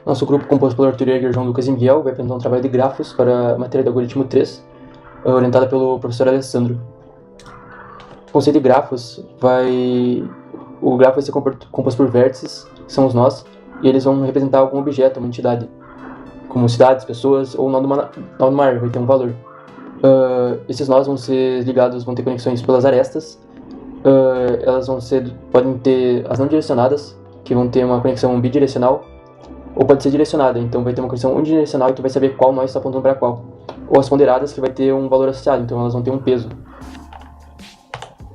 Nosso grupo, composto pelo Arthur Jäger, João Lucas e Miguel, vai apresentar um trabalho de grafos para a matéria de algoritmo 3, orientada pelo professor Alessandro. O conceito de grafos o grafo vai ser composto por vértices, que são os nós, e eles vão representar algum objeto, uma entidade, como cidades, pessoas, ou nó de uma árvore, vai ter um valor. Esses nós vão ser ligados, vão ter conexões pelas arestas. Elas podem ter as não direcionadas, que vão ter uma conexão bidirecional, ou pode ser direcionada, então vai ter uma conexão unidirecional e tu vai saber qual nó está apontando para qual. Ou as ponderadas, que vai ter um valor associado, então elas vão ter um peso.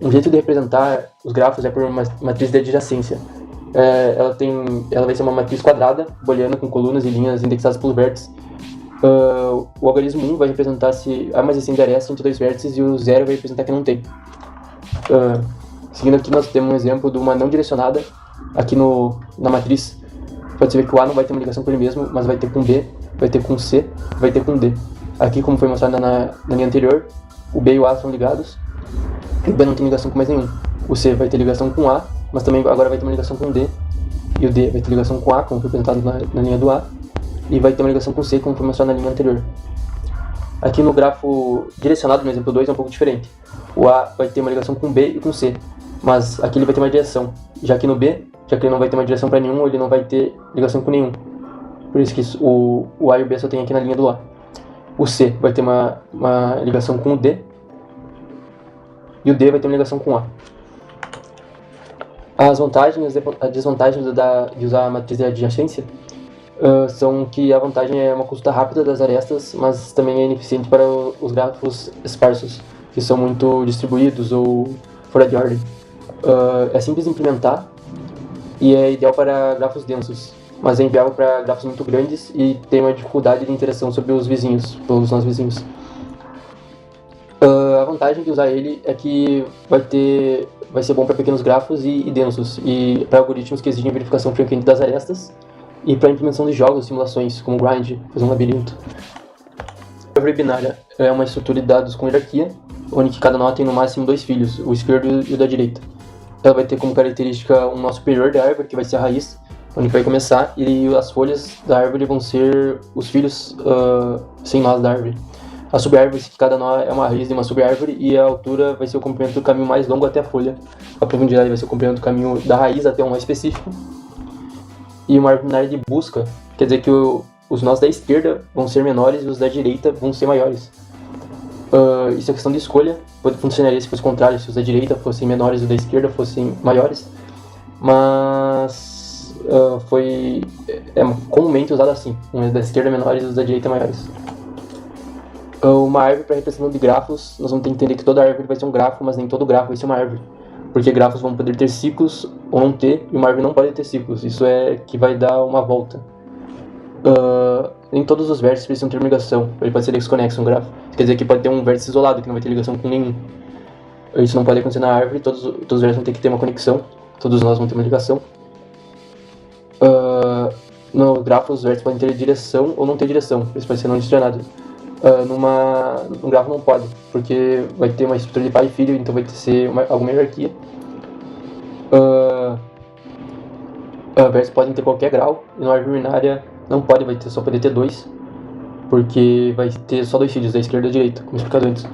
Um jeito de representar os grafos é por uma matriz de adjacência. Ela vai ser uma matriz quadrada, booleana, com colunas e linhas indexadas pelos vértices. O algarismo 1 vai representar se há uma existência de aresta entre dois vértices, e o 0 vai representar que não tem. Seguindo aqui, nós temos um exemplo de uma não direcionada. Aqui na matriz, pode ver que o A não vai ter uma ligação com ele mesmo, mas vai ter com B, vai ter com C, vai ter com D. Aqui, como foi mostrado na linha anterior, o B e o A são ligados, e o B não tem ligação com mais nenhum. O C vai ter ligação com A, mas também agora vai ter uma ligação com D, e o D vai ter ligação com A, como foi apresentado na linha do A, e vai ter uma ligação com C, como foi mostrado na linha anterior. Aqui no grafo direcionado, no exemplo 2, é um pouco diferente. O A vai ter uma ligação com B e com C, mas aqui ele vai ter uma direção. Já que no B, já que ele não vai ter uma direção para nenhum, ele não vai ter ligação com nenhum. Por isso que o A e o B só tem aqui na linha do A. O C vai ter uma ligação com o D, e o D vai ter uma ligação com o A. As vantagens e as desvantagens de usar a matriz de adjacência são que a vantagem é uma consulta rápida das arestas, mas também é ineficiente para os grafos esparsos, que são muito distribuídos ou fora de ordem. É simples de implementar e é ideal para grafos densos, mas é inviável para grafos muito grandes e tem uma dificuldade de interação sobre os vizinhos, pelos nossos vizinhos. A vantagem de usar ele é que vai ser bom para pequenos grafos e densos, e para algoritmos que exigem verificação frequente das arestas, e para implementação de jogos, simulações, como Grind, fazer um labirinto. A árvore binária é uma estrutura de dados com hierarquia, onde cada nó tem no máximo dois filhos, o esquerdo e o da direita. Ela vai ter como característica um nó superior da árvore, que vai ser a raiz, onde vai começar, e as folhas da árvore vão ser os filhos sem nós da árvore. A subárvore, cada nó é uma raiz de uma subárvore, e a altura vai ser o comprimento do caminho mais longo até a folha. A profundidade vai ser o comprimento do caminho da raiz até um nó específico. E uma árvore binária de busca quer dizer que os nós da esquerda vão ser menores e os da direita vão ser maiores. Isso é questão de escolha, funcionaria se fosse o contrário, se os da direita fossem menores e os da esquerda fossem maiores, mas é comumente usado assim, os da esquerda menores e os da direita maiores. Uma árvore para representação de grafos, nós vamos ter que entender que toda árvore vai ser um grafo, mas nem todo grafo vai ser uma árvore, porque grafos vão poder ter ciclos ou não ter, e uma árvore não pode ter ciclos, isso é que vai dar uma volta. Nem todos os vértices precisam ter ligação, ele pode ser desconexo um grafo, quer dizer que pode ter um vértice isolado que não vai ter ligação com nenhum. Isso não pode acontecer na árvore, todos os vértices vão ter que ter uma conexão, todos nós vão ter uma ligação. No grafo os vértices podem ter direção ou não ter direção, eles podem ser não direcionados. Num grafo não pode, porque vai ter uma estrutura de pai e filho, então vai ter alguma hierarquia. Vértices podem ter qualquer grau, e na árvore binária não pode, só poder ter dois, porque vai ter só dois filhos, da esquerda e da direita, como explicado antes.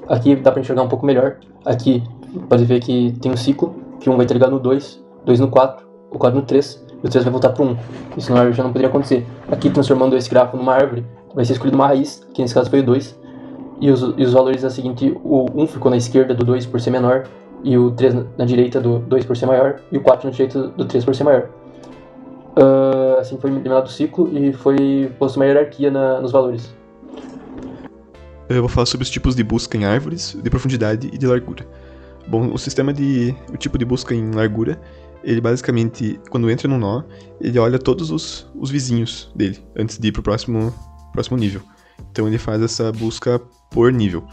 Aqui dá para enxergar um pouco melhor. Aqui pode ver que tem um ciclo, que um vai ter ligado no 2, 2 no 4, o 4 no 3, e o 3 vai voltar para 1. Isso na árvore já não poderia acontecer. Aqui, transformando esse grafo numa árvore, vai ser escolhido uma raiz, que nesse caso foi o 2, e os valores é o seguinte: o 1 ficou na esquerda do 2 por ser menor, e o 3 na direita do 2 por ser maior, e o 4 na direita do 3 por ser maior. Assim foi eliminado o ciclo e foi posto uma hierarquia nos valores. Eu vou falar sobre os tipos de busca em árvores, de profundidade e de largura. Bom, o tipo de busca em largura, ele basicamente, quando entra no nó, ele olha todos os vizinhos dele, antes de ir pro próximo nível. Então ele faz essa busca por nível.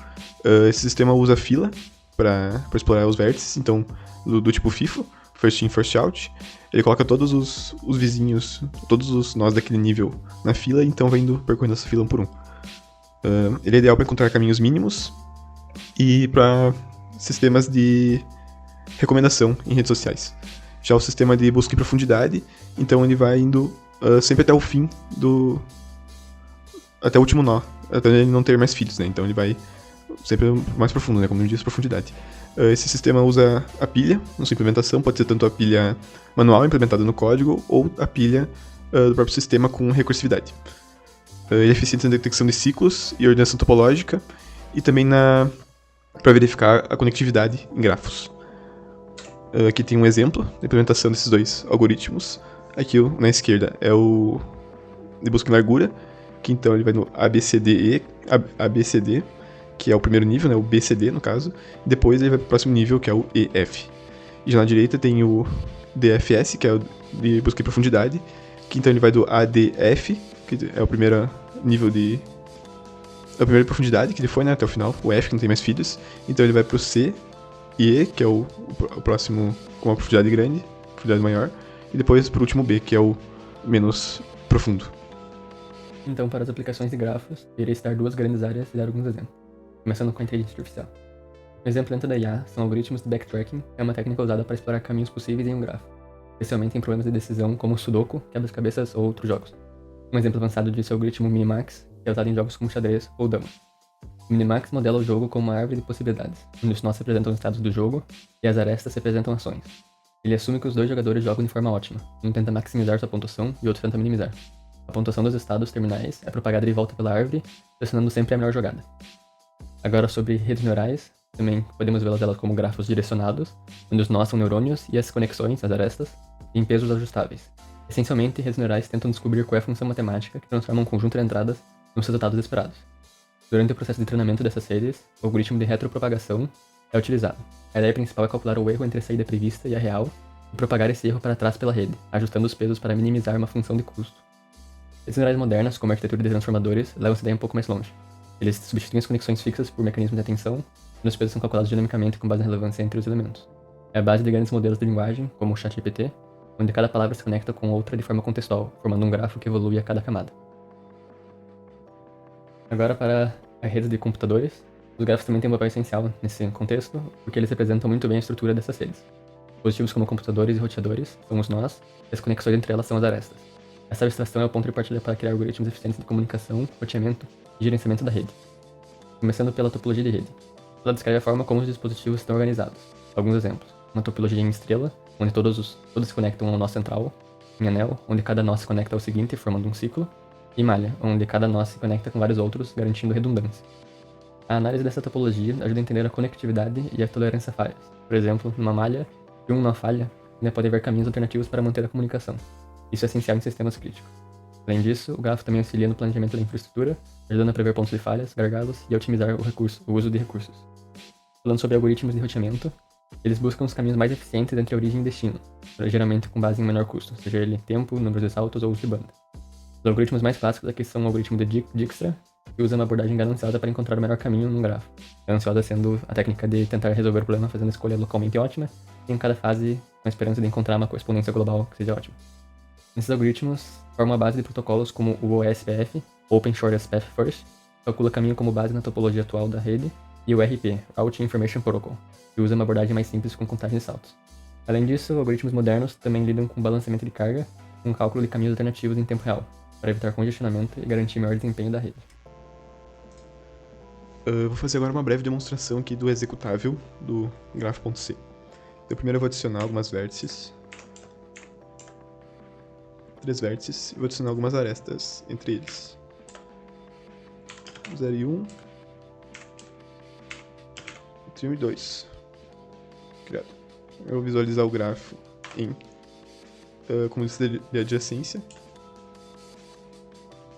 Esse sistema usa fila para explorar os vértices, então do tipo FIFO, First In, First Out. Ele coloca todos os vizinhos, todos os nós daquele nível na fila, então vai indo percorrendo essa fila um por um. Ele é ideal para encontrar caminhos mínimos e para sistemas de recomendação em redes sociais. Já o sistema de busca em profundidade, então ele vai indo sempre até o fim até o último nó, até ele não ter mais filhos, né? Então ele vai sempre mais profundo, né? Como eu disse, profundidade. Esse sistema usa a pilha na sua implementação, pode ser tanto a pilha manual implementada no código ou a pilha do próprio sistema com recursividade. Ele é eficiente na detecção de ciclos e ordenação topológica e também para verificar a conectividade em grafos. Aqui tem um exemplo da implementação desses dois algoritmos. Aqui na esquerda é o de busca em largura, que então ele vai no ABCD, que é o primeiro nível, né, o BCD no caso, e depois ele vai para o próximo nível, que é o EF. E já na direita tem o DFS, que é o de busca em profundidade, que então ele vai do ADF, que é o primeiro nível a primeira profundidade que ele foi, né, até o final, o F, que não tem mais filhos, então ele vai pro C e E, que é o próximo com uma profundidade grande, profundidade maior, e depois pro último B, que é o menos profundo. Então, para as aplicações de grafos, irei citar duas grandes áreas e dar alguns exemplos, começando com a inteligência artificial. Um exemplo dentro da IA são algoritmos de backtracking, que é uma técnica usada para explorar caminhos possíveis em um grafo, especialmente em problemas de decisão como Sudoku, quebra-cabeças ou outros jogos. Um exemplo avançado disso é o algoritmo Minimax, que é usado em jogos como xadrez ou dama. O Minimax modela o jogo como uma árvore de possibilidades, onde os nós representam os estados do jogo e as arestas representam ações. Ele assume que os dois jogadores jogam de forma ótima, um tenta maximizar sua pontuação e o outro tenta minimizar. A pontuação dos estados terminais é propagada de volta pela árvore, selecionando sempre a melhor jogada. Agora sobre redes neurais, também podemos vê-las como grafos direcionados, onde os nós são neurônios e as conexões, as arestas, têm pesos ajustáveis. Essencialmente, redes neurais tentam descobrir qual é a função matemática que transforma um conjunto de entradas nos resultados esperados. Durante o processo de treinamento dessas redes, o algoritmo de retropropagação é utilizado. A ideia principal é calcular o erro entre a saída prevista e a real e propagar esse erro para trás pela rede, ajustando os pesos para minimizar uma função de custo. Redes neurais modernas, como a arquitetura de transformadores, levam essa ideia um pouco mais longe. Eles substituem as conexões fixas por mecanismos de atenção, e os pesos são calculados dinamicamente com base na relevância entre os elementos. É a base de grandes modelos de linguagem, como o ChatGPT, onde cada palavra se conecta com outra de forma contextual, formando um grafo que evolui a cada camada. Agora para a rede de computadores, os grafos também têm um papel essencial nesse contexto, porque eles representam muito bem a estrutura dessas redes. Dispositivos como computadores e roteadores são os nós, e as conexões entre elas são as arestas. Essa abstração é o ponto de partida para criar algoritmos eficientes de comunicação, roteamento e gerenciamento da rede. Começando pela topologia de rede. Ela descreve a forma como os dispositivos estão organizados. Alguns exemplos. Uma topologia em estrela, onde todos se conectam ao nó central, em anel, onde cada nó se conecta ao seguinte, formando um ciclo, e malha, onde cada nó se conecta com vários outros, garantindo redundância. A análise dessa topologia ajuda a entender a conectividade e a tolerância a falhas. Por exemplo, numa malha, se um nó falha, ainda pode haver caminhos alternativos para manter a comunicação. Isso é essencial em sistemas críticos. Além disso, o grafo também auxilia no planejamento da infraestrutura, ajudando a prever pontos de falhas, gargalos e a otimizar o uso de recursos. Falando sobre algoritmos de roteamento, eles buscam os caminhos mais eficientes entre a origem e destino, geralmente com base em menor custo, seja ele tempo, números de saltos ou uso de banda. Os algoritmos mais clássicos aqui são o algoritmo de Dijkstra, que usa uma abordagem gananciosa para encontrar o melhor caminho num grafo. Gananciosa sendo a técnica de tentar resolver o problema fazendo a escolha localmente ótima, e em cada fase com a esperança de encontrar uma correspondência global que seja ótima. Esses algoritmos formam a base de protocolos como o OSPF, Open Shortest Path First, que calcula caminho como base na topologia atual da rede, e o RP, Routing Information Protocol, que usa uma abordagem mais simples com contagem de saltos. Além disso, algoritmos modernos também lidam com balanceamento de carga, com cálculo de caminhos alternativos em tempo real, para evitar congestionamento e garantir maior desempenho da rede. Vou fazer agora uma breve demonstração aqui do executável do grafo.c. Eu primeiro vou adicionar algumas vértices, 3 vértices, e vou adicionar algumas arestas entre eles. 0 e 1, entre 1 e 2. Criado. Eu vou visualizar o grafo em como lista de adjacência,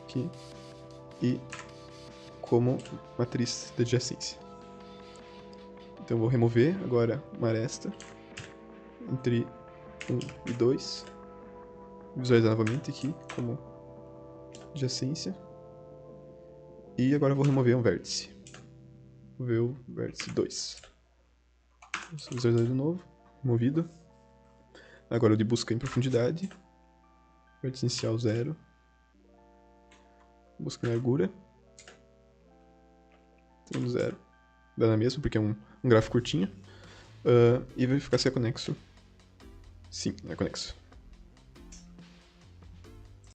aqui, e como matriz de adjacência. Então eu vou remover agora uma aresta entre 1 e 2. Visualizar novamente aqui como adjacência. E agora eu vou remover um vértice. Vou ver o vértice 2. Vou visualizar de novo. Removido. Agora o de busca em profundidade. Vértice inicial 0. Busca em largura. Temos 0. Dá na mesma, porque é um gráfico curtinho. E verificar se é conexo. Sim, é conexo.